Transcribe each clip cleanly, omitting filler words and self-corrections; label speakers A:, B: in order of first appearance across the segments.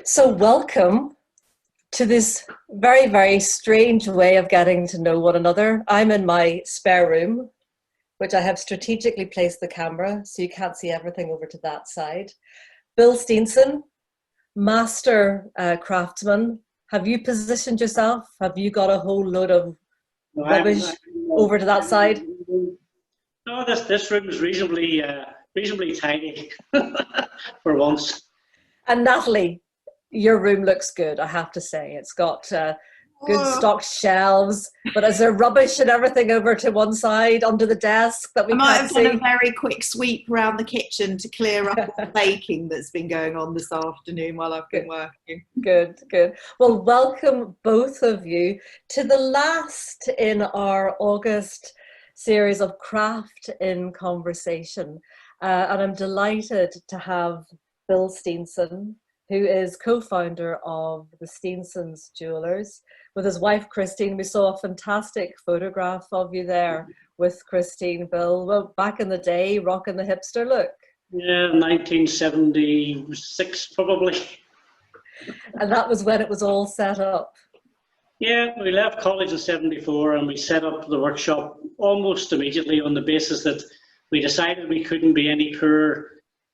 A: So welcome to this very, very strange way of getting to know one another. I'm in my spare room, which I have strategically placed the camera so you can't see everything over to that side. Bill Steenson, master craftsman. Have you positioned yourself? Have you got a whole load of rubbish over to that side?
B: No, this room is reasonably tidy for once.
A: And Natalie, your room looks good, I have to say. It's got good stocked shelves, but is there rubbish and everything over to one side under the desk that we can't see?
C: I might have done a very quick sweep around the kitchen to clear up all the baking that's been going on this afternoon while I've been working.
A: Good, good. Well, welcome both of you to the last in our August series of Craft in Conversation. And I'm delighted to have Bill Steenson, who is co-founder of the Steensons Jewellers, with his wife Christine. We saw a fantastic photograph of you there with Christine, Bill. Well, back in the day, rocking the hipster look.
B: Yeah, 1976 probably.
A: And that was when it was all set up.
B: Yeah, we left college in 74 and we set up the workshop almost immediately on the basis that we decided we couldn't be any poorer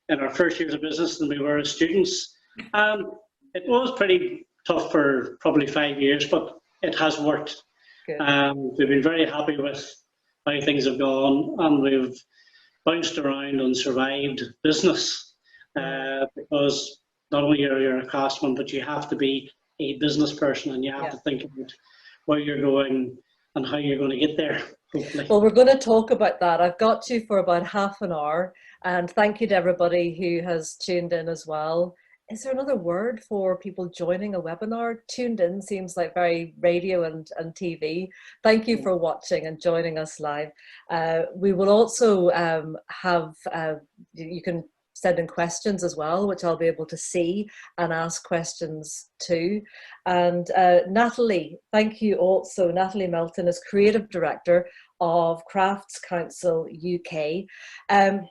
B: in our first years of business than we were as students. It was pretty tough for probably 5 years, but it has worked. We've been very happy with how things have gone, and we've bounced around and survived business because not only are you a craftsman, but you have to be a business person, and you have to think about where you're going and how you're going to get there, hopefully.
A: Well, we're going to talk about that. I've got you for about half an hour, and thank you to everybody who has tuned in as well. Is there another word for people joining a webinar? Tuned in seems like very radio and TV. Thank you for watching and joining us live. We will also have, you can send in questions as well, which I'll be able to see and ask questions too. And Natalie, thank you also. Natalie Melton is Creative Director of Crafts Council UK.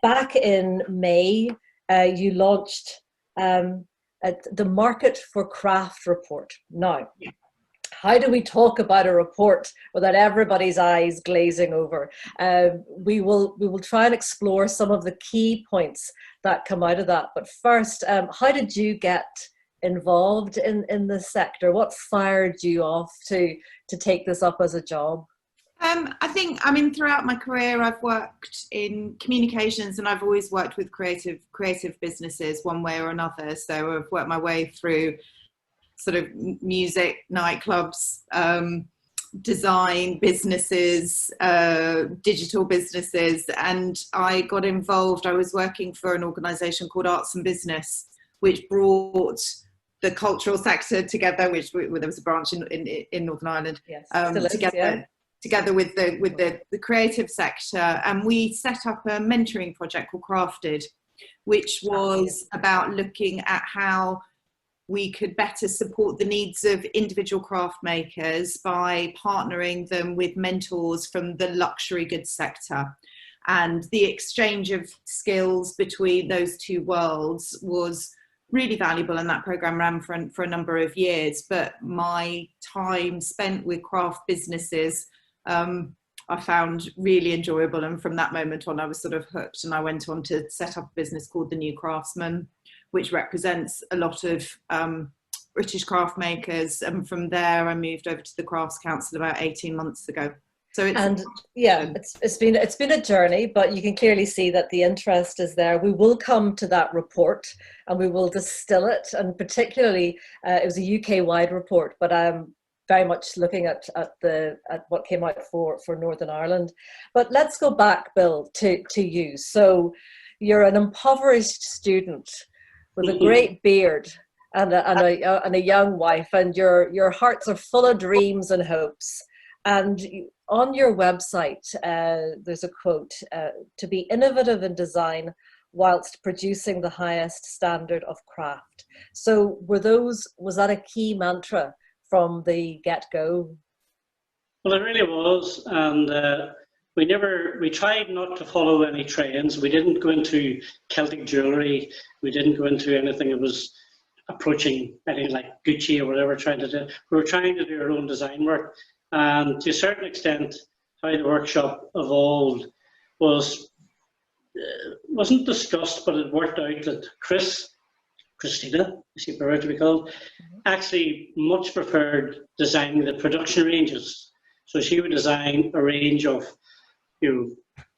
A: Back in May, you launched the Market for Craft report. Now, how do we talk about a report without everybody's eyes glazing over? We will try and explore some of the key points that come out of that. But first, how did you get involved in this sector? What fired you off to take this up as a job?
C: I mean, throughout my career, I've worked in communications, and I've always worked with creative businesses one way or another. So I've worked my way through sort of music, nightclubs, design businesses, digital businesses, and I got involved. I was working for an organisation called Arts and Business, which brought the cultural sector together, which there was a branch in Northern Ireland, together with the creative sector, and we set up a mentoring project called Crafted, which was about looking at how we could better support the needs of individual craft makers by partnering them with mentors from the luxury goods sector. And the exchange of skills between those two worlds was really valuable, and that program ran for a number of years. But my time spent with craft businesses I found really enjoyable, and from that moment on I was sort of hooked, and I went on to set up a business called The New Craftsman, which represents a lot of British craft makers, and from there I moved over to the Crafts Council about 18 months ago. So it's been a journey, but you can clearly see that the interest is there. We will come to that report and we will distill it, and particularly it was a UK-wide report, but very much looking at what came out for Northern Ireland. But let's go back, Bill, to you. So you're an impoverished student with a great beard and a young wife, and your hearts are full of dreams and hopes. And on your website, there's a quote, to be innovative in design whilst producing the highest standard of craft. So was that a key mantra from the get-go?
B: Well, it really was, and we tried not to follow any trends. We didn't go into Celtic jewellery. We didn't go into anything that was approaching anything like Gucci or whatever trying to do. We were trying to do our own design work. And to a certain extent, how the workshop evolved wasn't discussed, but it worked out that Christina, as she preferred to be called, actually much preferred designing the production ranges. So she would design a range of, a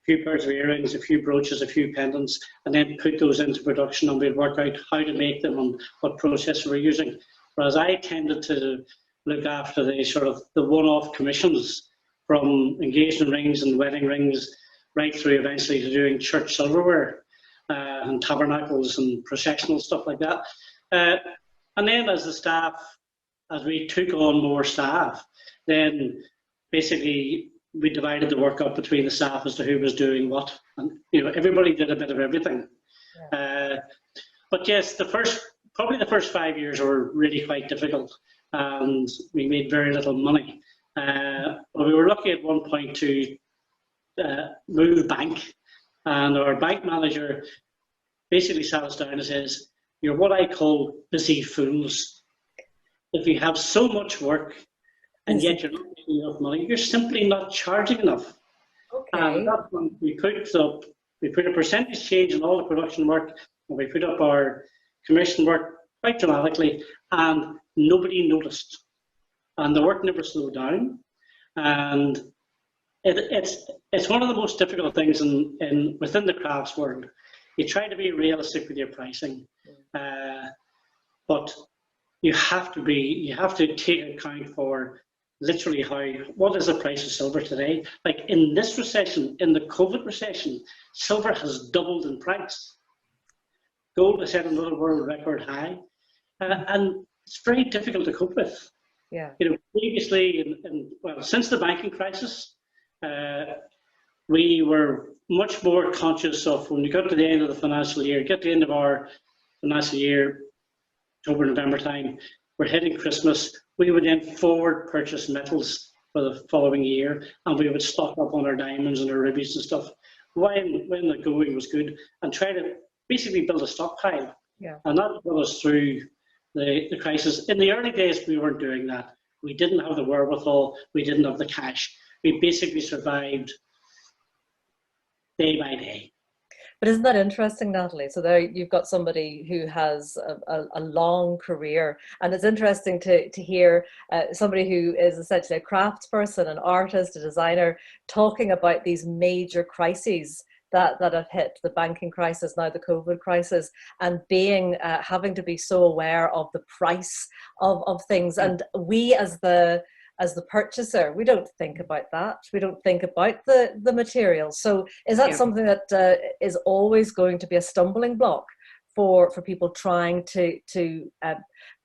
B: few pairs of earrings, a few brooches, a few pendants, and then put those into production, and we'd work out how to make them and what process we were using. Whereas I tended to look after the sort of the one-off commissions, from engagement rings and wedding rings right through eventually to doing church silverware and tabernacles and processional stuff like that. And then as we took on more staff, then basically we divided the work up between the staff as to who was doing what. And everybody did a bit of everything. Yeah. But yes, probably the first 5 years were really quite difficult, and we made very little money. But we were lucky at one point to move bank, and our bank manager basically sat us down and says, "You're what I call busy fools. If you have so much work and yet you're not making enough money, you're simply not charging enough." Okay. And that's when we put a percentage change in all the production work, and we put up our commission work quite dramatically, and nobody noticed. And the work never slowed down. And it's one of the most difficult things within the crafts world. You try to be realistic with your pricing, but you have to take account for literally what is the price of silver today. Like in this recession, in the COVID recession, silver has doubled in price. Gold has set another world record high, and it's very difficult to cope with.
A: Yeah.
B: Previously, since the banking crisis, we were much more conscious of when we got to the end of the financial year, get to the end of our financial year, October, November time, we're hitting Christmas, we would then forward purchase metals for the following year, and we would stock up on our diamonds and our rubies and stuff when the going was good, and try to basically build a stockpile. Yeah. And that got us through the crisis. In the early days, we weren't doing that. We didn't have the wherewithal, we didn't have the cash. We basically survived day by day.
A: But isn't that interesting, Natalie? So there you've got somebody who has a long career, and it's interesting to hear somebody who is essentially a craftsperson, an artist, a designer, talking about these major crises that have hit, the banking crisis, now the COVID crisis, and having to be so aware of the price of things. And we as the purchaser, we don't think about that. We don't think about the materials. So is that something that is always going to be a stumbling block for people trying to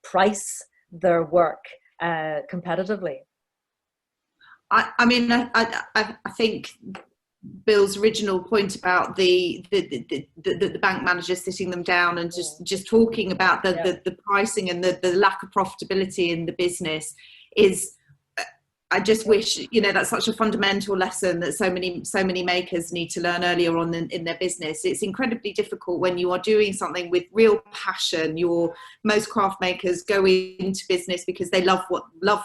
A: price their work competitively?
C: I think Bill's original point about the bank manager sitting them down and just talking about the pricing and the lack of profitability in the business is, I just wish, that's such a fundamental lesson that so many makers need to learn earlier on in their business. It's incredibly difficult when you are doing something with real passion. Most craft makers go into business because they love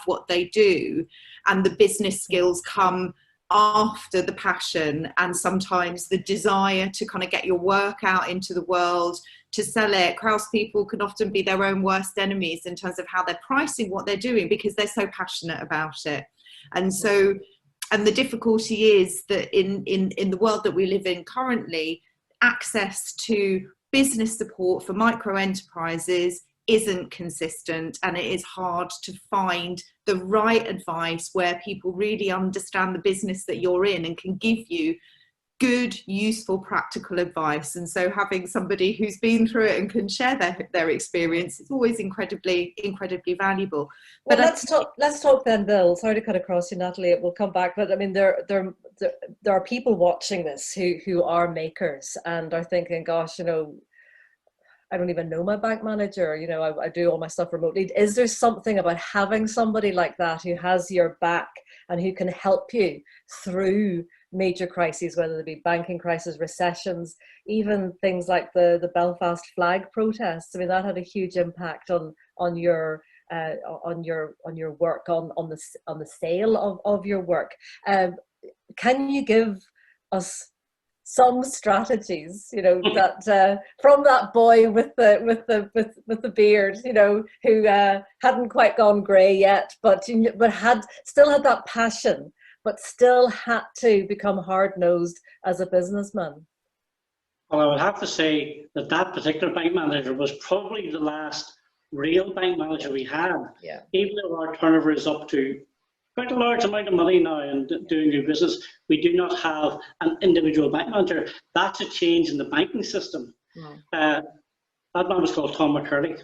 C: what they do, and the business skills come after the passion, and sometimes the desire to kind of get your work out into the world, to sell it. Craftspeople can often be their own worst enemies in terms of how they're pricing what they're doing, because they're so passionate about it. And so, and the difficulty is that in the world that we live in currently, access to business support for micro enterprises isn't consistent, and it is hard to find the right advice where people really understand the business that you're in and can give you good, useful, practical advice. And so having somebody who's been through it and can share their experience is always incredibly valuable.
A: But let's talk then, Bill. Sorry to cut across you, Natalie. It will come back, but I mean, there are people watching this who are makers and are thinking, gosh, I don't even know my bank manager, you know, I do all my stuff remotely. Is there something about having somebody like that who has your back and who can help you through major crises, whether they be banking crisis, recessions, even things like the Belfast flag protests? I mean, that had a huge impact on your work, on the sale of your work. Can you give us some strategies, you know, that from that boy with the beard, you know, who hadn't quite gone grey yet, but still had that passion, but still had to become hard-nosed as a businessman?
B: Well, I would have to say that particular bank manager was probably the last real bank manager we had.
A: Yeah.
B: Even though our turnover is up to quite a large amount of money now and doing new business, we do not have an individual bank manager. That's a change in the banking system. That man was called Tom McCurley.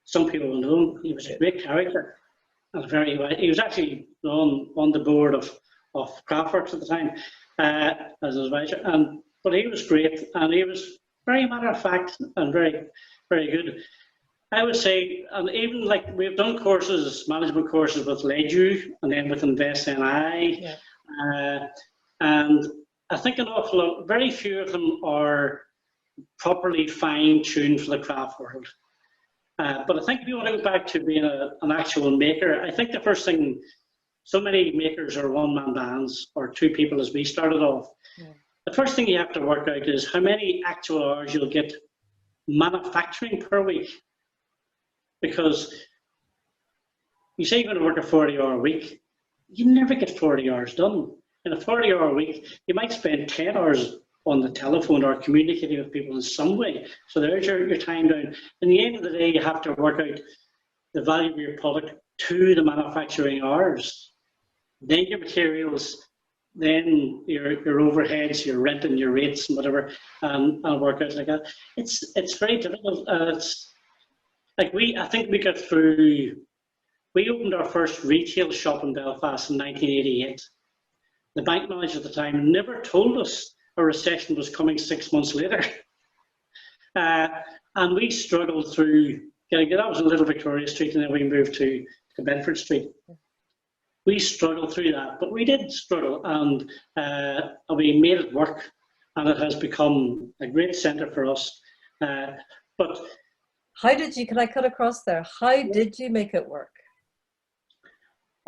B: Some people will know him. He was a great character. And he was actually on the board of Craftworks at the time as an advisor. But he was great, and he was very matter of fact and very, very good. I would say, and even like we've done courses, management courses with Ledu and then with Invest NI, and I think an awful lot, very few of them are properly fine-tuned for the craft world. But I think if you want to go back to being an actual maker, I think the first thing, so many makers are one-man bands or two people as we started off. Yeah. The first thing you have to work out is how many actual hours you'll get manufacturing per week. Because you say you're going to work a 40-hour week, you never get 40 hours done. In a 40-hour week, you might spend 10 hours on the telephone or communicating with people in some way. So there's your time down. In the end of the day, you have to work out the value of your product to the manufacturing hours. Then your materials, then your overheads, your rent and your rates and whatever, and work out like that. It's very difficult. Like I think we got through, we opened our first retail shop in Belfast in 1988. The bank manager at the time never told us a recession was coming 6 months later. And we struggled through, that was in Little Victoria Street, and then we moved to Bedford Street. We struggled through that, but we did struggle, and we made it work, and it has become a great centre for us. But
A: how did you, can I cut across there? How did you make it work?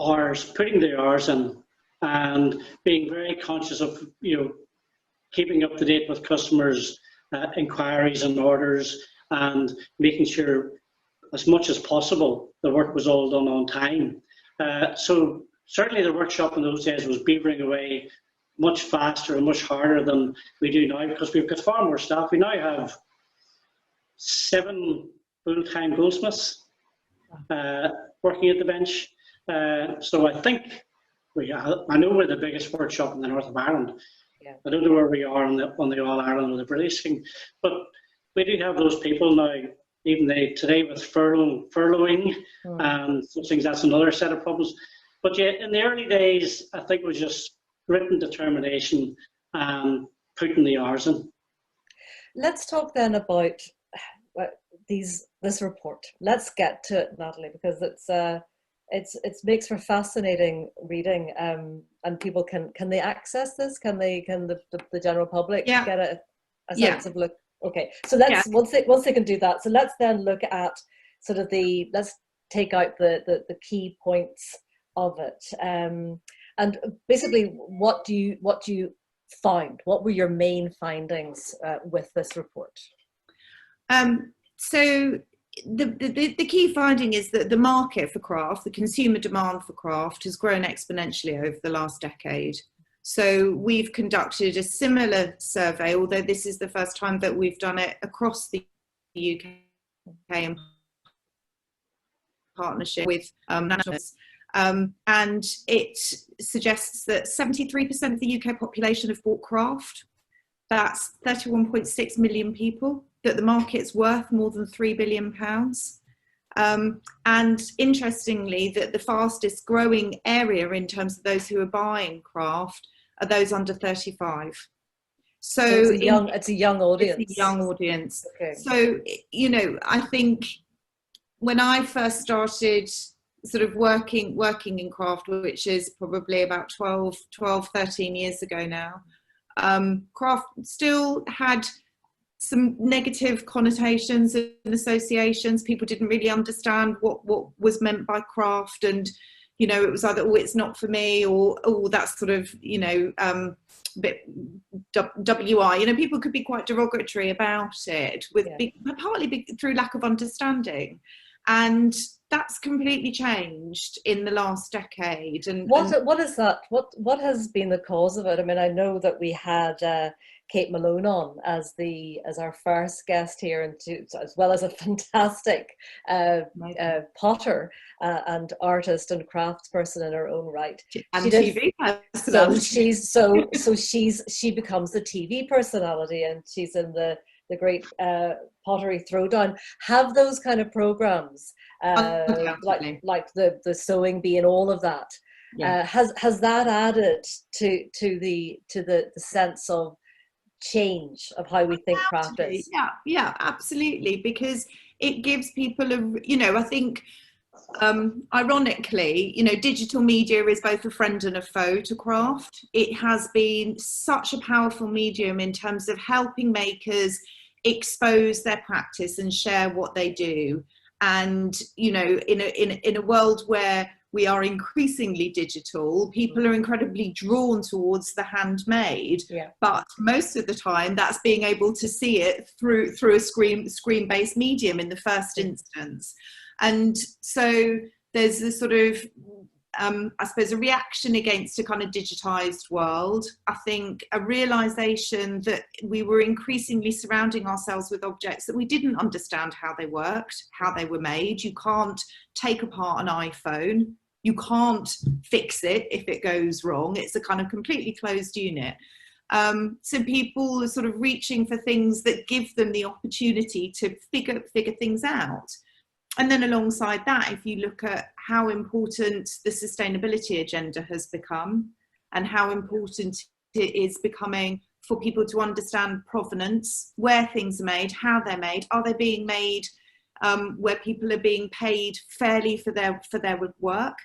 B: Hours, putting the hours in, and being very conscious of, keeping up to date with customers' inquiries and orders, and making sure as much as possible the work was all done on time. So certainly the workshop in those days was beavering away much faster and much harder than we do now, because we've got far more staff. We now have 7 full-time goldsmiths working at the bench. So I think I know we're the biggest workshop in the north of Ireland. Yeah. I don't know where we are on the All Ireland or the British thing, but we do have those people now. Even today with furloughing and such things, that's another set of problems. But yeah, in the early days, I think it was just grit and determination and putting the hours in.
A: Let's talk then about this report. Let's get to it, Natalie, because it makes for fascinating reading. And people can they access this? Can the general public get a sense of look? Okay, so let's once they can do that, so let's then look at sort of let's take out the key points of it, and basically what do you find? What were your main findings with this report?
C: So the key finding is that the market for craft, the consumer demand for craft, has grown exponentially over the last decade. So we've conducted a similar survey, although this is the first time that we've done it across the UK in partnership with nationals. And it suggests that 73% of the UK population have bought craft. That's 31.6 million people, that the market's worth more than £3 billion. And interestingly, that the fastest growing area in terms of those who are buying craft are those under 35. So
A: it's a young audience.
C: It's a young audience.
A: Okay.
C: So, you know, I think when I first started sort of working in craft, which is probably about 13 years ago now, craft still had some negative connotations and associations. People didn't really understand what was meant by craft, and you know, it was either, oh, it's not for me, or oh, that's sort of, you know, a bit WI. You know, people could be quite derogatory about it, partly through lack of understanding, and that's completely changed in the last decade. And
A: what is that? What has been the cause of it? I mean, I know that we had Kate Malone on as our first guest here, and as well as a fantastic potter and artist and craftsperson in her own right.
C: And TV personality.
A: So she becomes the TV personality, and she's in the great pottery throwdown. Have those kind of programs, like the sewing bee and all of that. Yeah. Has that added to the sense of change of how we think craft is?
C: Yeah, absolutely, because it gives people I think ironically, you know, digital media is both a friend and a foe to craft. It has been such a powerful medium in terms of helping makers expose their practice and share what they do. And you know, in a world where we are increasingly digital, people are incredibly drawn towards the handmade, but most of the time that's being able to see it through a screen-based medium in the first instance. And so there's this sort of I suppose a reaction against a kind of digitized world. I think a realization that we were increasingly surrounding ourselves with objects that we didn't understand how they worked, how they were made. You can't take apart an iPhone. You can't fix it if it goes wrong. It's a kind of completely closed unit. So people are sort of reaching for things that give them the opportunity to figure things out. And then alongside that, if you look at how important the sustainability agenda has become, and how important it is becoming for people to understand provenance, where things are made, how they're made, are they being made where people are being paid fairly for their work.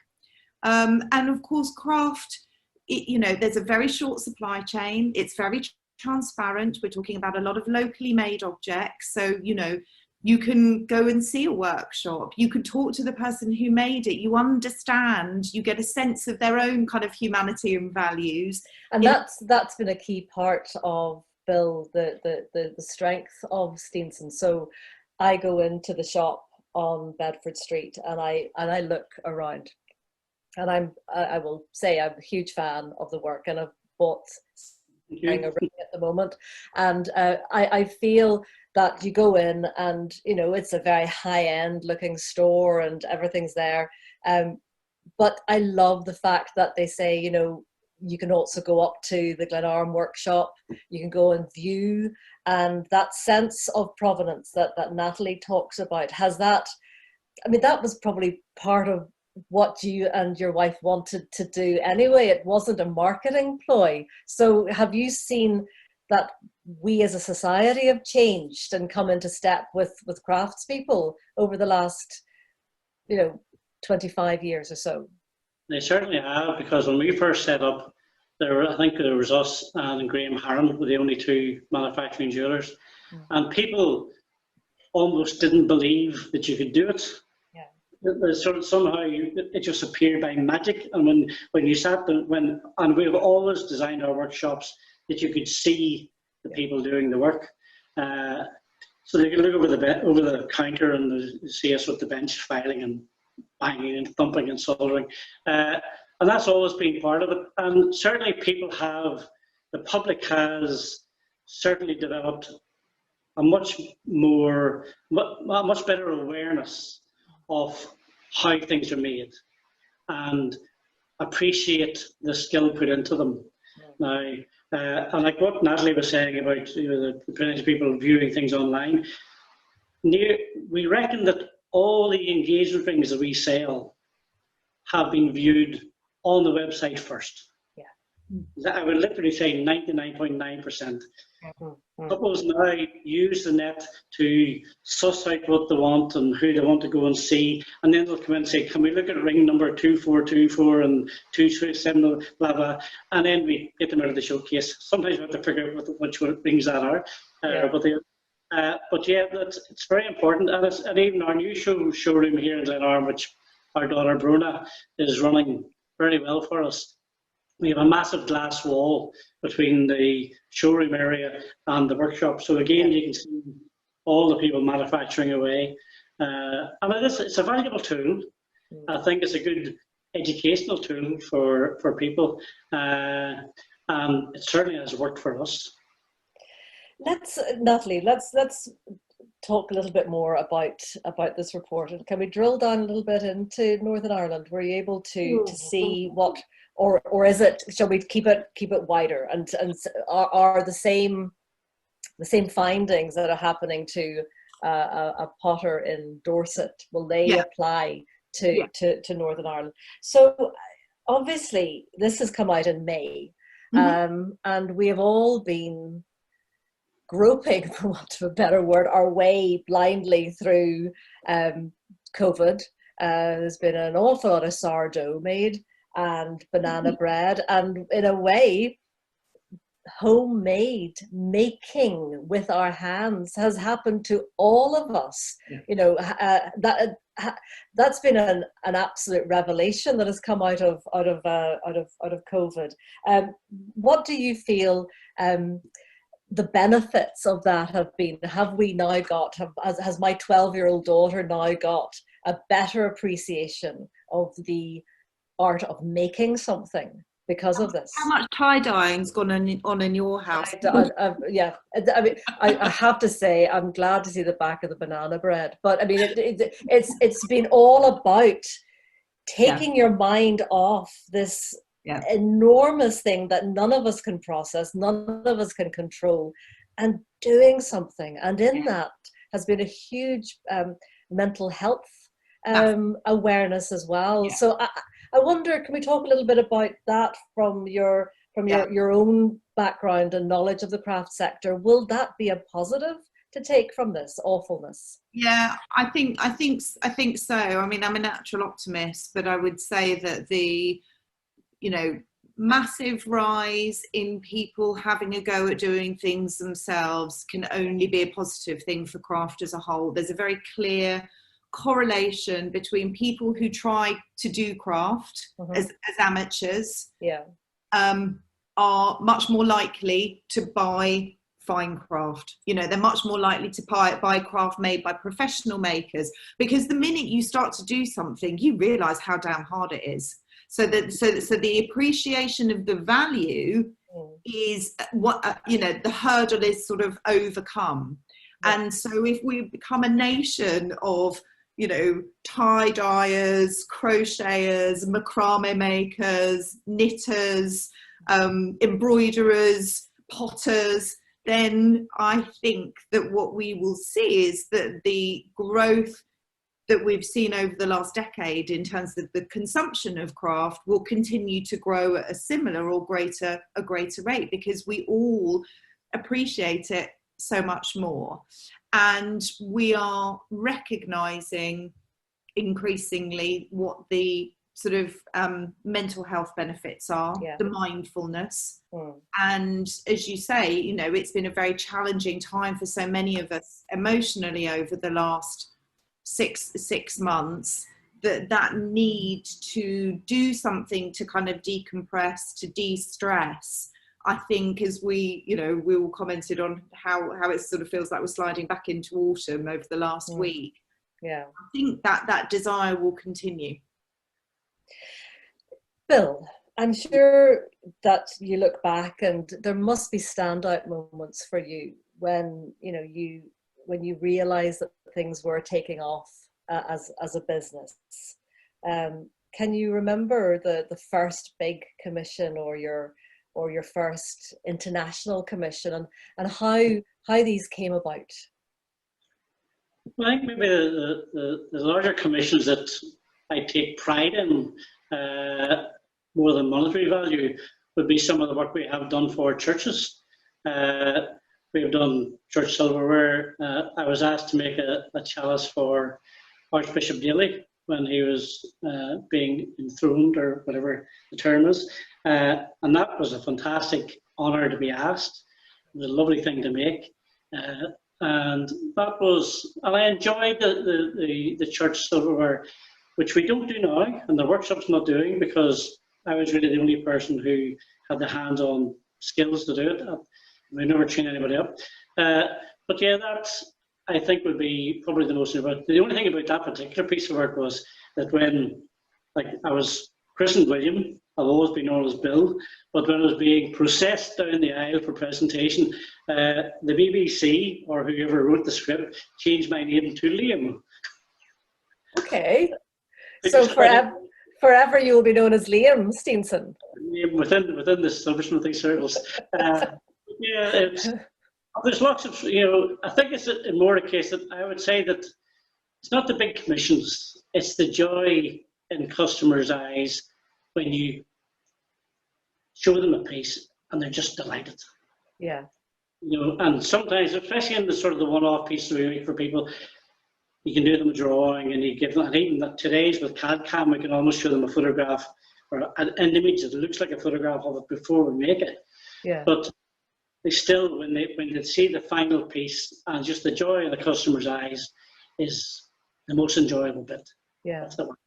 C: And of course, craft, you know, there's a very short supply chain. It's very transparent. We're talking about a lot of locally made objects. So, you know, you can go and see a workshop. You can talk to the person who made it. You understand, you get a sense of their own kind of humanity and values.
A: And that's been a key part of, Bill, the strength of Steenson. So I go into the shop on Bedford Street and I look around, and I will say I'm a huge fan of the work, and I've bought a ring at the moment, and I feel that you go in and, you know, it's a very high-end looking store and everything's there, but I love the fact that they say, you know, you can also go up to the Glenarm workshop, you can go and view, and that sense of provenance that Natalie talks about, has that, I mean, that was probably part of what you and your wife wanted to do anyway. It wasn't a marketing ploy. So have you seen that we as a society have changed and come into step with craftspeople over the last, you know, 25 years or so?
B: They certainly have, because when we first set up, I think there was us and Graham Harron were the only two manufacturing jewellers, and people almost didn't believe that you could do it. Sort of somehow it just appeared by magic, and when you sat there, and we've always designed our workshops that you could see the people doing the work, so they could look over the counter and see us with the bench filing and banging and thumping and soldering, and that's always been part of it. And certainly the public has certainly developed a much better awareness of how things are made and appreciate the skill put into them. Now, and like what Natalie was saying about, you know, the plenty of people viewing things online, we reckon that all the engagement rings that we sell have been viewed on the website first. I would literally say 99.9%.
A: Mm-hmm.
B: Couples now use the net to suss out what they want and who they want to go and see, and then they'll come in and say, can we look at ring number 2424 and 227, blah, blah, and then we get them out of the showcase. Sometimes we have to figure out which rings that are. But yeah, it's very important, and even our new showroom here in Glenarm, which our daughter Brona is running very well for us. We have a massive glass wall between the showroom area and the workshop. So again, you can see all the people manufacturing away. And it's a valuable tool. I think it's a good educational tool for people. And it certainly has worked for us.
A: Natalie, let's talk a little bit more about this report. And can we drill down a little bit into Northern Ireland? Were you able to see what, or is it, shall we keep it wider, and are the same findings that are happening to a potter in Dorset, will they apply to Northern Ireland? So obviously this has come out in May, and we have all been groping, for want of a better word, our way blindly through COVID. There's been an awful lot of sourdough made and banana bread, and in a way, homemade making with our hands has happened to all of us. You know, that's been an absolute revelation that has come out of COVID. What do you feel the benefits of that have been? Have we now got, has my 12-year-old daughter now got a better appreciation of the art of making something because of this?
C: How much tie-dyeing's gone on in your house?
A: Yeah, I mean, I have to say, I'm glad to see the back of the banana bread. But I mean, it's been all about taking your mind off this enormous thing that none of us can process, none of us can control, and doing something. And in that has been a huge mental health awareness as well. So I wonder, can we talk a little bit about that from your own background and knowledge of the craft sector? Will that be a positive to take from this awfulness?
C: Yeah, I think so. I mean, I'm a natural optimist, but I would say that the massive rise in people having a go at doing things themselves can only be a positive thing for craft as a whole. There's a very clear correlation between people who try to do craft as amateurs are much more likely to buy fine craft. They're much more likely to buy craft made by professional makers, because the minute you start to do something, you realize how damn hard it is. So the appreciation of the value is what the hurdle is sort of overcome. And so if we become a nation of tie-dyers, crocheters, macrame makers, knitters, embroiderers, potters, then I think that what we will see is that the growth that we've seen over the last decade in terms of the consumption of craft will continue to grow at a similar or greater rate, because we all appreciate it so much more. And we are recognizing increasingly what the sort of mental health benefits are, the mindfulness. And as you say, it's been a very challenging time for so many of us emotionally over the last six months, that need to do something to kind of decompress, to de-stress. I think, as we all commented on how it sort of feels like we're sliding back into autumn over the last week. I think that desire will continue.
A: Bill, I'm sure that you look back and there must be standout moments for you when you realize that things were taking off as a business. Can you remember the first big commission or your first international commission, and how these came about?
B: I think maybe the larger commissions that I take pride in, more than monetary value, would be some of the work we have done for churches. We have done church silverware. I was asked to make a chalice for Archbishop Daly when he was being enthroned, or whatever the term is. And that was a fantastic honour to be asked. It was a lovely thing to make. And I enjoyed the church silverware, which we don't do now, and the workshop's not doing, because I was really the only person who had the hands-on skills to do it. We never train anybody up. But yeah, that, I think, would be probably the most important. The only thing about that particular piece of work was that when, like, I was christened William, I've always been known as Bill, but when I was being processed down the aisle for presentation, the BBC, or whoever wrote the script, changed my name to Liam.
A: Okay. So forever you will be known as Liam Steenson.
B: Within the establishment of these circles. Yeah, there's lots of, I think it's more a case that I would say that it's not the big commissions, it's the joy in customers' eyes when you show them a piece and they're just delighted.
A: Yeah.
B: And sometimes, especially in the sort of the one-off pieces we make for people, you can do them a drawing and you give them, and even today's with CAD-CAM, we can almost show them a photograph or an image that looks like a photograph of it before we make it.
A: Yeah.
B: But they still, when they see the final piece, and just the joy in the customer's eyes is the most enjoyable bit.
A: Yeah.
B: That's the one.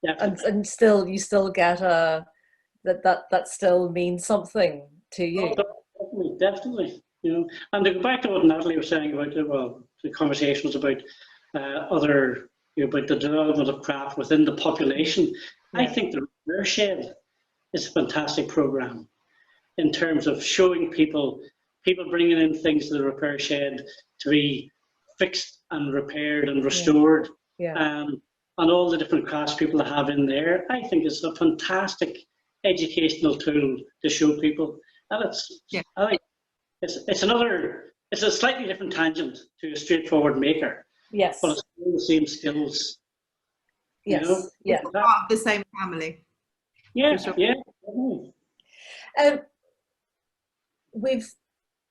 A: And still, you still get that still means something to you.
B: Oh, definitely. And to go back to what Natalie was saying about the conversations about other, about the development of craft within the population. Yeah. I think the Repair Shed is a fantastic program in terms of showing people bringing in things to the Repair Shed to be fixed and repaired and restored.
A: Yeah.
B: And all the different crafts people have in there. I think it's a fantastic educational tool to show people. And I think it's a slightly different tangent to a straightforward maker.
A: Yes.
B: But it's all the same skills.
A: Yes. Yeah.
C: It's part of the same family.
B: Yeah.
C: Sure.
B: Yeah.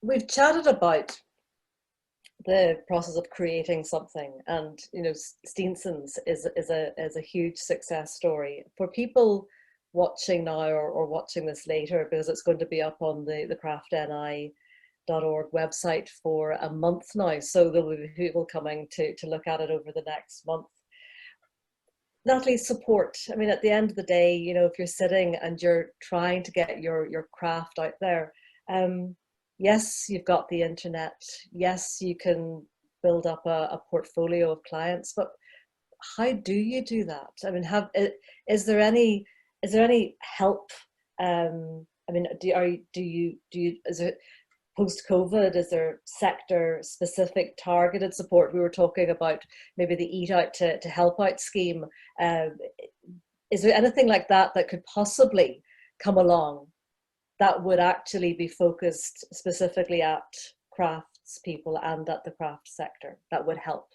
A: We've chatted about the process of creating something, and Steensons is a huge success story for people watching now or watching this later, because it's going to be up on the craftni.org website for a month now, so there'll be people coming to look at it over the next month. Natalie, support. I mean, at the end of the day, if you're sitting and you're trying to get your craft out there, yes, you've got the internet. Yes, you can build up a portfolio of clients, but how do you do that? I mean, is there any help? I mean, is it post-COVID? Is there sector-specific targeted support? We were talking about maybe the Eat Out to Help Out scheme. Is there anything like that could possibly come along that would actually be focused specifically at crafts people and at the craft sector that would help?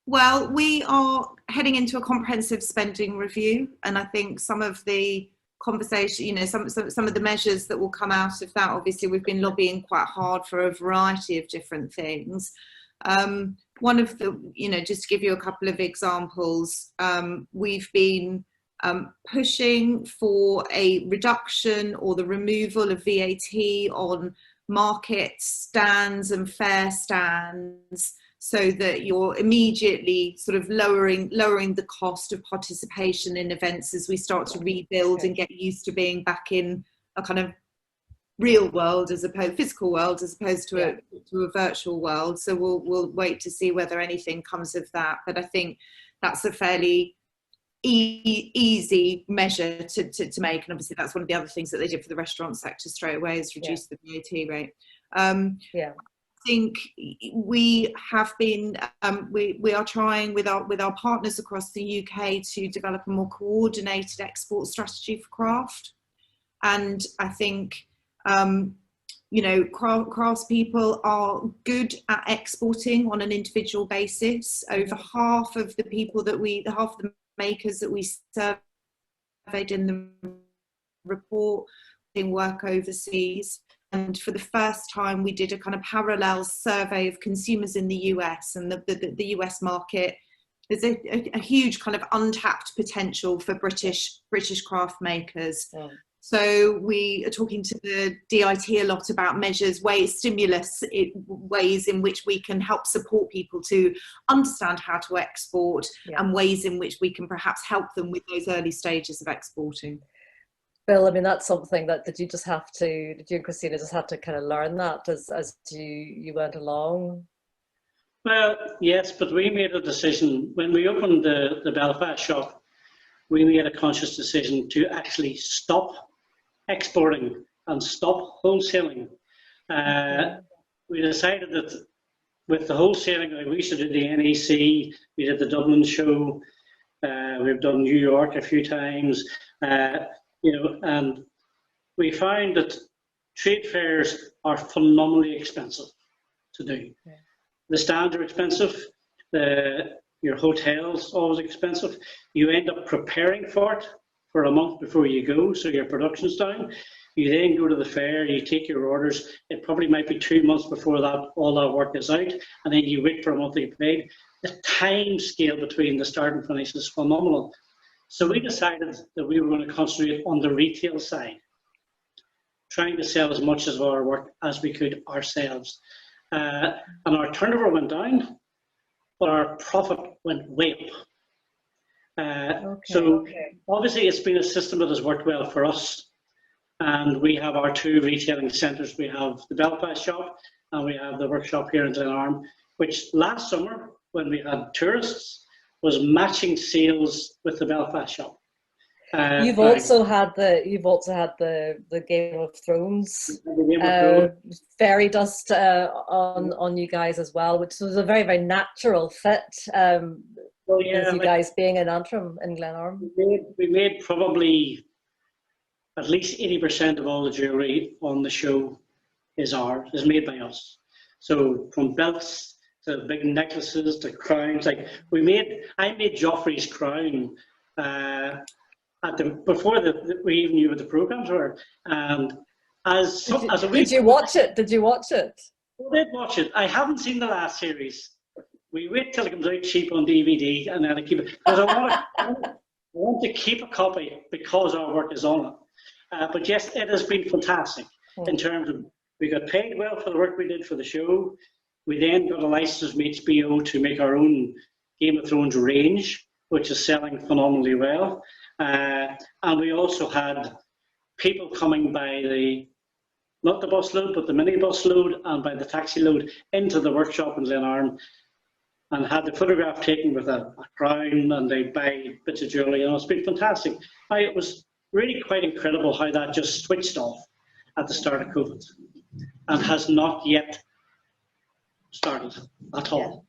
C: Well, we are heading into a comprehensive spending review, and I think some of the conversation, some of the measures that will come out of that, obviously we've been lobbying quite hard for a variety of different things. One of the, just to give you a couple of examples, we've been pushing for a reduction or the removal of VAT on market stands and fair stands, so that you're immediately sort of lowering the cost of participation in events as we start to rebuild and get used to being back in a kind of real world, physical world, as opposed to a virtual world. So we'll wait to see whether anything comes of that. But I think that's a fairly easy measure to make, and obviously that's one of the other things that they did for the restaurant sector straight away, is reduce the VAT rate. I think we have been we are trying with our partners across the UK to develop a more coordinated export strategy for craft, and I think craftspeople are good at exporting on an individual basis. Over half of the makers that we serve surveyed in the report, doing work overseas. And for the first time, we did a kind of parallel survey of consumers in the US, and the US market. There's a huge kind of untapped potential for British craft makers. Yeah. So we are talking to the DIT a lot about measures, ways in which we can help support people to understand how to export, yeah, and ways in which we can perhaps help them with those early stages of exporting.
A: Bill, I mean, that's something that did you and Christina just have to kind of learn that as you went along?
B: Well, yes, but we made a decision when we opened the Belfast shop. We made a conscious decision to actually stop exporting and stop wholesaling. We decided that with the wholesaling, like we used to do the NEC, we did the Dublin show, we've done New York a few times, and we found that trade fairs are phenomenally expensive to do. Yeah. The stands are expensive, your hotel's always expensive. You end up preparing for it for a month before you go, so your production's down. You then go to the fair, you take your orders. It probably might be 2 months before that all that work is out, and then you wait for a month to get paid. The time scale between the start and finish is phenomenal. So we decided that we were going to concentrate on the retail side, trying to sell as much of our work as we could ourselves. And our turnover went down, but our profit went way up. Obviously it's been a system that has worked well for us. And we have our 2 retailing centres. We have the Belfast shop and we have the workshop here in Glenarm, which last summer, when we had tourists, was matching sales with the Belfast shop.
A: You've also had the Game of Thrones fairy dust on you guys as well, which was a very, very natural fit. With you guys being in Antrim in Glenarm.
B: We made probably at least 80% of all the jewellery on the show is made by us. So from belts to big necklaces to crowns, I made Joffrey's crown before we even knew what the programs were. And did you watch it?
A: Did you watch it?
B: I did watch it. I haven't seen the last series. We wait till it comes out cheap on DVD and then I keep it. Because I want to keep a copy because our work is on it. But yes, it has been fantastic in terms of we got paid well for the work we did for the show. We then got a license from HBO to make our own Game of Thrones range, which is selling phenomenally well. And we also had people coming by not the bus load, but the minibus load and by the taxi load into the workshop in Glenarm and had the photograph taken with a crown and they buy bits of jewellery. It's been fantastic. It was really quite incredible how that just switched off at the start of COVID and has not yet started at all,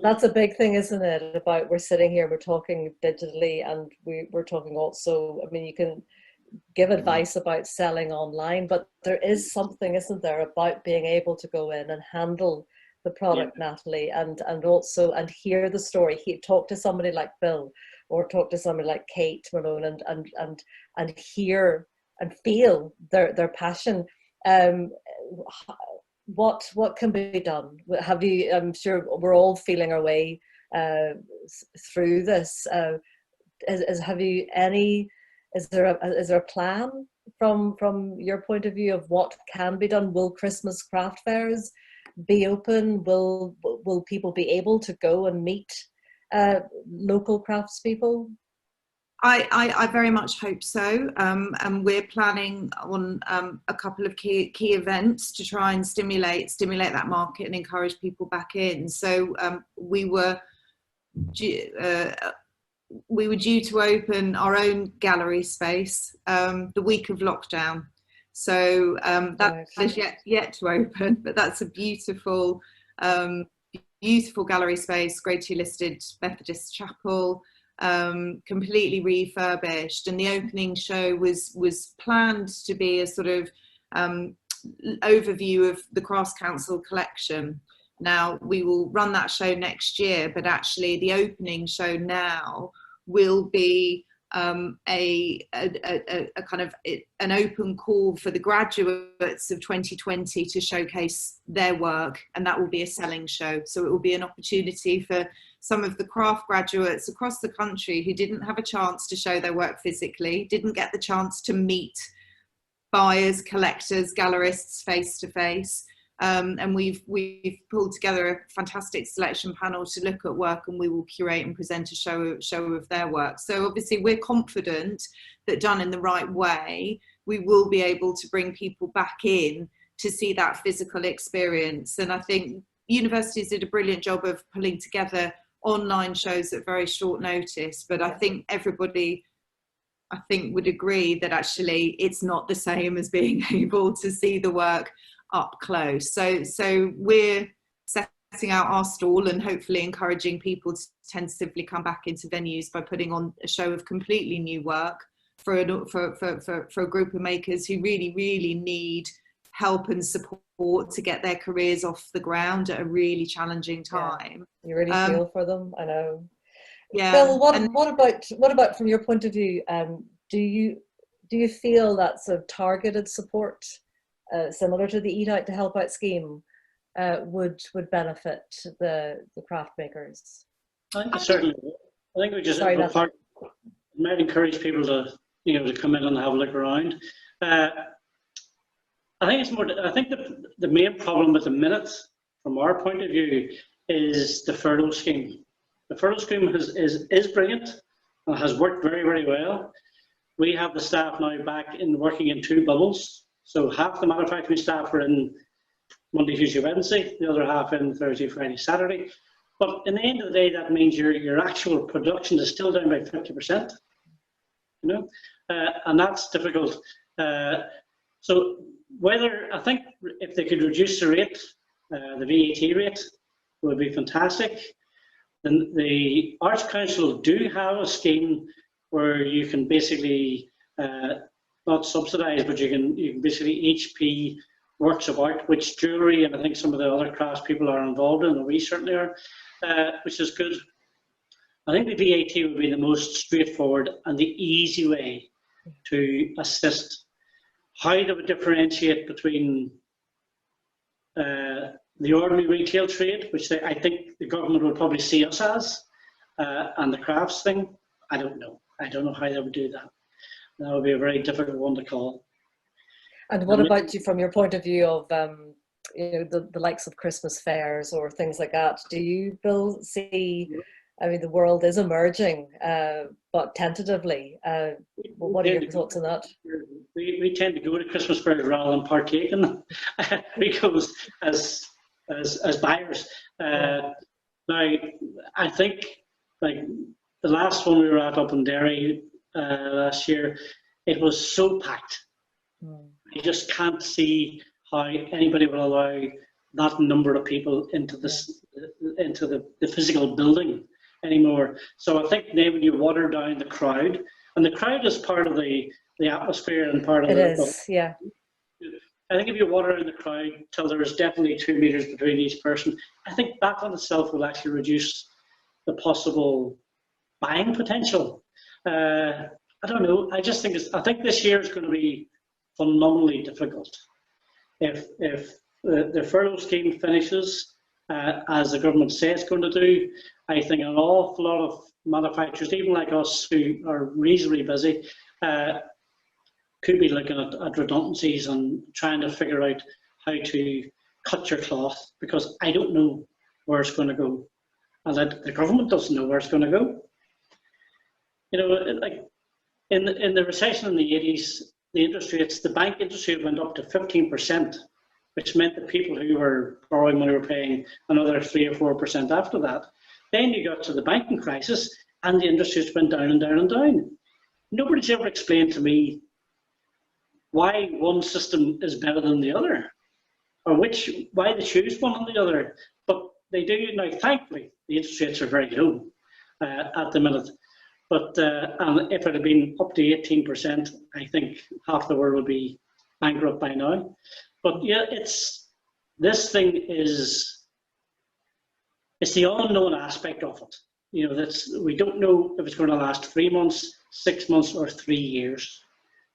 A: That's a big thing, isn't it? About we're sitting here, we're talking digitally, and we're talking also. I mean, you can give advice about selling online, but there is something, isn't there, about being able to go in and handle the product, Natalie, and also hear the story. Talk to somebody like Bill, or talk to somebody like Kate Malone, and hear and feel their passion. What can be done? I'm sure we're all feeling our way through this. Is there a plan from your point of view of what can be done? Will Christmas craft fairs be open? Will people be able to go and meet local craftspeople?
C: I very much hope so, and we're planning on a couple of key events to try and stimulate that market and encourage people back in. So we were due to open our own gallery space the week of lockdown. So that is yet to open, but that's a beautiful gallery space, Grade 2 listed Methodist chapel. Completely refurbished, and the opening show was planned to be a sort of overview of the Crafts Council collection. Now we will run that show next year, but actually the opening show now will be a kind of an open call for the graduates of 2020 to showcase their work, and that will be a selling show. So it will be an opportunity for some of the craft graduates across the country who didn't have a chance to show their work physically, didn't get the chance to meet buyers, collectors, gallerists face to face. And we've pulled together a fantastic selection panel to look at work, and we will curate and present a show of their work. So obviously we're confident that done in the right way, we will be able to bring people back in to see that physical experience. And I think universities did a brilliant job of pulling together online shows at very short notice, but I think everybody would agree that actually it's not the same as being able to see the work up close. So we're setting out our stall and hopefully encouraging people to tentatively come back into venues by putting on a show of completely new work for a group of makers who really, really need help and support to get their careers off the ground at a really challenging time.
A: Yeah, you really feel for them, I know.
C: Yeah.
A: Bill, what about from your point of view? Do you feel that sort of targeted support, similar to the Eat Out to Help Out scheme, would benefit the craft makers?
B: I think certainly. I think we just might encourage people to to come in and have a look around. I think it's more. I think the main problem at the minute, from our point of view, is the furlough scheme. The furlough scheme is brilliant and has worked very, very well. We have the staff now back in working in 2 bubbles. So half the manufacturing staff are in Monday, Tuesday, Wednesday, the other half in Thursday, Friday, Saturday. But in the end of the day, that means your actual production is still down by 50%. And that's difficult. So I think if they could reduce the rate, the VAT rate, would be fantastic. Then the Arts Council do have a scheme where you can basically not subsidise, but you can basically HP works of art, which jewellery and I think some of the other crafts people are involved in, and we certainly are, which is good. I think the VAT would be the most straightforward and the easy way to assist. How they would differentiate between the ordinary retail trade, which I think the government would probably see us as, and the crafts thing, I don't know. I don't know how they would do that. That would be a very difficult one to call.
A: And what about you from your point of view of the likes of Christmas fairs or things like that? Do you, Bill, see, I mean, the world is emerging, but tentatively. What are your thoughts on that?
B: We tend to go to Christmas fairs rather than partake in them because as buyers. Now, I think like the last one we were at up in Derry last year, it was so packed. You just can't see how anybody will allow that number of people into the physical building anymore. So I think then when you water down the crowd, and the crowd is part of the atmosphere and part of
A: yeah.
B: I think if you water in the crowd till there's definitely 2 meters between each person, I think that in itself will actually reduce the possible buying potential. I don't know. I just think I think this year is going to be phenomenally difficult. If the furlough scheme finishes as the government says it's going to do, I think an awful lot of manufacturers, even like us who are reasonably busy, could be looking at redundancies and trying to figure out how to cut your cloth, because I don't know where it's going to go, and that the government doesn't know where it's going to go. Like in the recession in the 80s, the bank interest rate went up to 15%, which meant that people who were borrowing money were paying another 3 or 4% after that. Then you got to the banking crisis, and the interest rates went down and down and down. Nobody's ever explained to me why one system is better than the other, or why they choose one and the other. But they do now. Thankfully, the interest rates are very low at the minute. But and if it had been up to 18%, I think half the world would be bankrupt by now. But yeah, it's the unknown aspect of it. We don't know if it's going to last 3 months, 6 months or 3 years.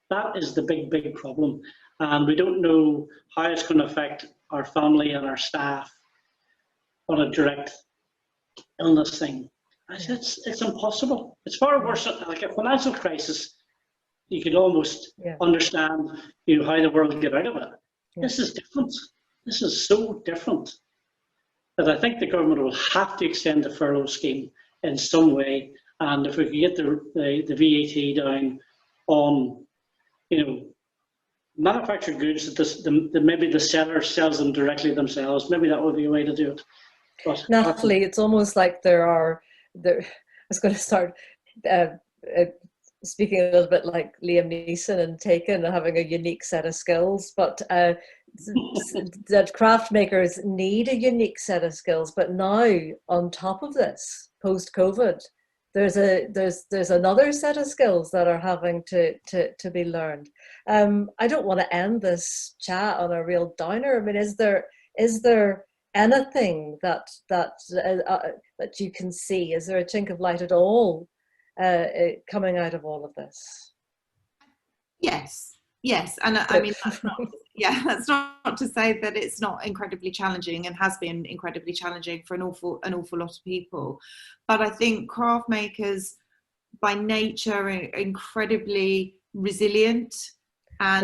B: That is the big problem. And we don't know how it's going to affect our family and our staff on a direct illness thing. It's impossible. It's far worse. Like a financial crisis, you could almost understand, how the world will get out of it. Yeah. This is different. This is so different that I think the government will have to extend the furlough scheme in some way. And if we can get the VAT down on, manufactured goods that maybe the seller sells them directly themselves, maybe that would be a way to do it. But
A: Natalie, it's almost like I was going to start speaking a little bit like Liam Neeson and Taken, having a unique set of skills, but that craft makers need a unique set of skills. But now, on top of this, post-COVID, there's another set of skills that are having to be learned. I don't want to end this chat on a real downer. I mean, is there anything that you can see? Is there a chink of light at all coming out of all of this?
C: Yes, and I mean, that's not to say that it's not incredibly challenging, and has been incredibly challenging for an awful lot of people. But I think craft makers, by nature, are incredibly resilient, and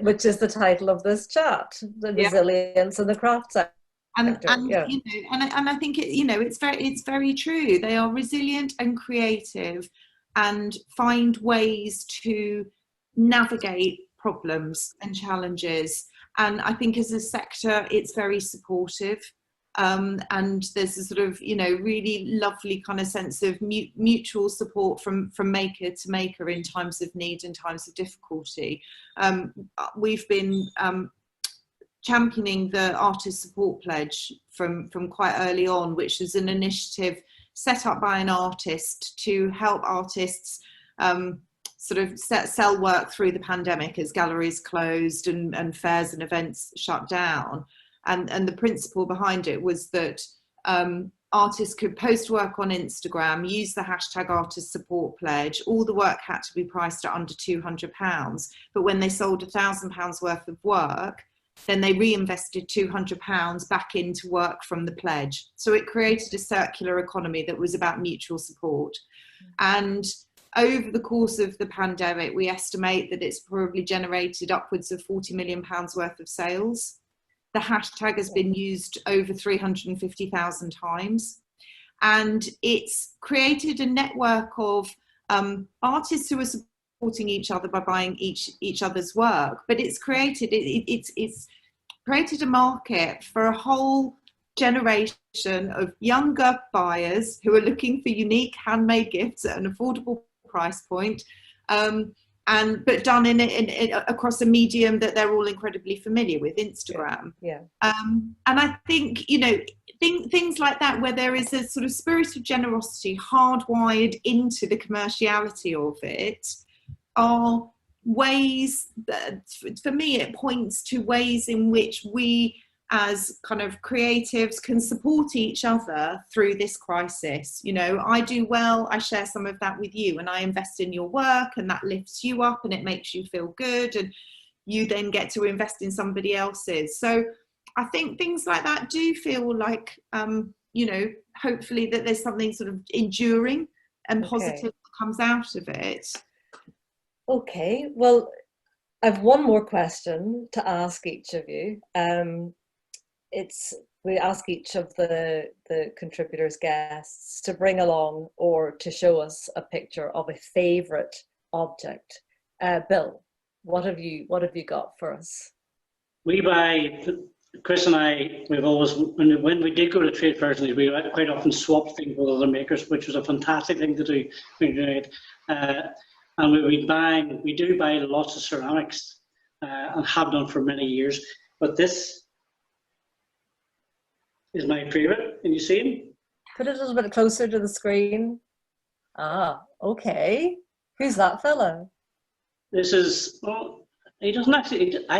A: which is the title of this chat: the resilience in the craft sector.
C: And I think it's very true. They are resilient and creative, and find ways to navigate problems and challenges. And I think as a sector, it's very supportive. And there's a sort of really lovely kind of sense of mutual support from maker to maker in times of need and times of difficulty. We've been championing the Artist Support Pledge from quite early on, which is an initiative set up by an artist to help artists sort of sell work through the pandemic as galleries closed and fairs and events shut down. And the principle behind it was that artists could post work on Instagram, use the hashtag Artist Support Pledge. All the work had to be priced at under £200. But when they sold £1,000 worth of work, then they reinvested £200 back into work from the pledge. So it created a circular economy that was about mutual support. And over the course of the pandemic, we estimate that it's probably generated upwards of £40 million worth of sales. The hashtag has been used over 350,000 times. And it's created a network of artists who are supporting each other by buying each other's work. But it's created a market for a whole generation of younger buyers who are looking for unique handmade gifts at an affordable price point, but done in across a medium that they're all incredibly familiar with, Instagram. And I think things like that, where there is a sort of spirit of generosity hardwired into the commerciality of it, are ways that, for me, it points to ways in which we as kind of creatives can support each other through this crisis. I do well, I share some of that with you, and I invest in your work, and that lifts you up and it makes you feel good, and you then get to invest in somebody else's. So I think things like that do feel like, hopefully that there's something sort of enduring and positive that comes out of it.
A: Okay, well, I have one more question to ask each of you. We ask each of the contributors' guests to bring along or to show us a picture of a favourite object. Bill, what have you got for us?
B: Chris and I, we've always, when we did go to trade fairs, we quite often swapped things with other makers, which was a fantastic thing to do when you're doing it. And we do buy lots of ceramics and have done for many years. But this is my favourite. Can you see him?
A: Put it a little bit closer to the screen. Okay. Who's that fella?
B: This is, well, he doesn't actually, I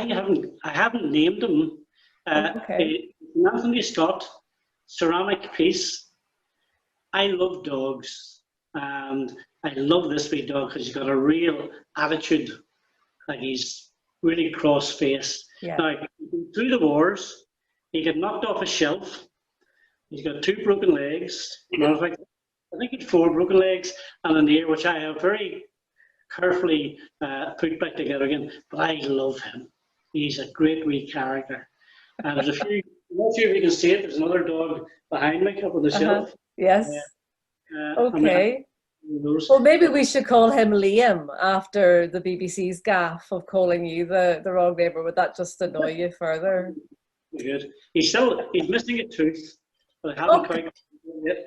B: haven't named him. Anthony Scott, ceramic piece. I love dogs, and I love this wee dog because he's got a real attitude. Like, he's really cross-faced.
A: Yeah.
B: Now, through the wars, he got knocked off a shelf. He's got 2 broken legs. Matter of fact, I think he's 4 broken legs and an ear, which I have very carefully put back together again. But I love him. He's a great wee character. And there's a few, I'm not sure if you can see it, there's another dog behind me up on the shelf.
A: Yes. Okay.
B: Well,
A: maybe we should call him Liam after the BBC's gaffe of calling you the wrong neighbour. Would that just annoy you further?
B: Good. He's missing a tooth, but I haven't quite got it yet.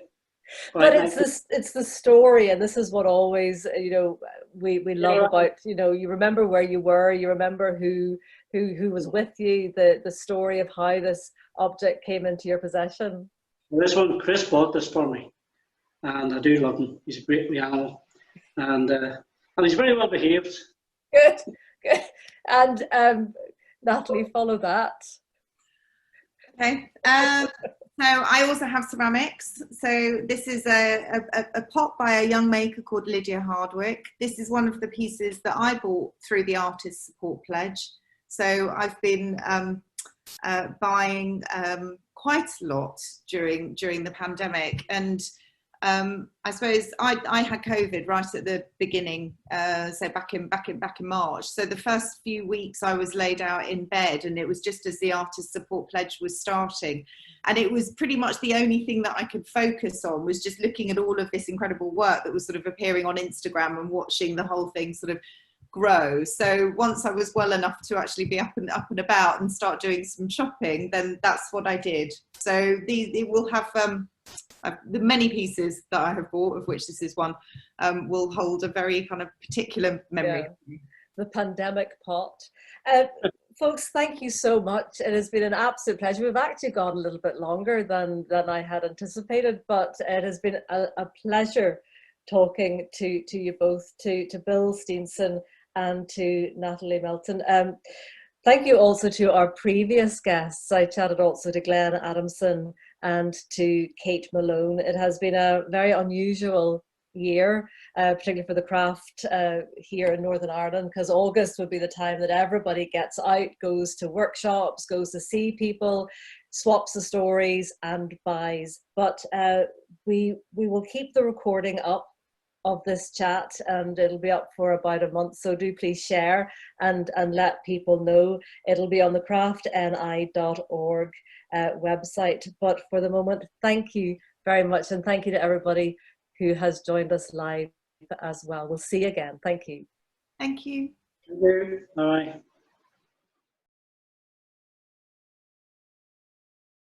A: But it's the story, and this is what always, you know, we love about, you know, you remember where you were, you remember who was with you, the story of how this object came into your possession.
B: This one, Chris bought this for me, and I do love him. He's a great wee animal, and he's very well behaved.
A: Good. And Natalie, follow that.
C: Okay. So I also have ceramics. So this is a pot by a young maker called Lydia Hardwick. This is one of the pieces that I bought through the Artist Support Pledge. So I've been buying quite a lot during the pandemic, and I suppose I had COVID right at the beginning, so back in March. So the first few weeks I was laid out in bed, and it was just as the Artist Support Pledge was starting, and it was pretty much the only thing that I could focus on was just looking at all of this incredible work that was sort of appearing on Instagram and watching the whole thing sort of grow. So once I was well enough to actually be up and about and start doing some shopping, then that's what I did. So it will have the many pieces that I have bought, of which this is one, will hold a very kind of particular memory.
A: Yeah. The pandemic pot. Folks, thank you so much. It has been an absolute pleasure. We've actually gone a little bit longer than I had anticipated, but it has been a pleasure talking to you both, to Bill Steenson and to Natalie Melton. Thank you also to our previous guests. I chatted also to Glenn Adamson and to Kate Malone. It has been a very unusual year, particularly for the craft here in Northern Ireland, because August would be the time that everybody gets out, goes to workshops, goes to see people, swaps the stories and buys. But we will keep the recording up of this chat, and it'll be up for about a month, so do please share and let people know. It'll be on the craftni.org website. But for the moment, thank you very much, and thank you to everybody who has joined us live as well. We'll see you again. Thank you.
C: Thank you.
B: Thank you. Bye.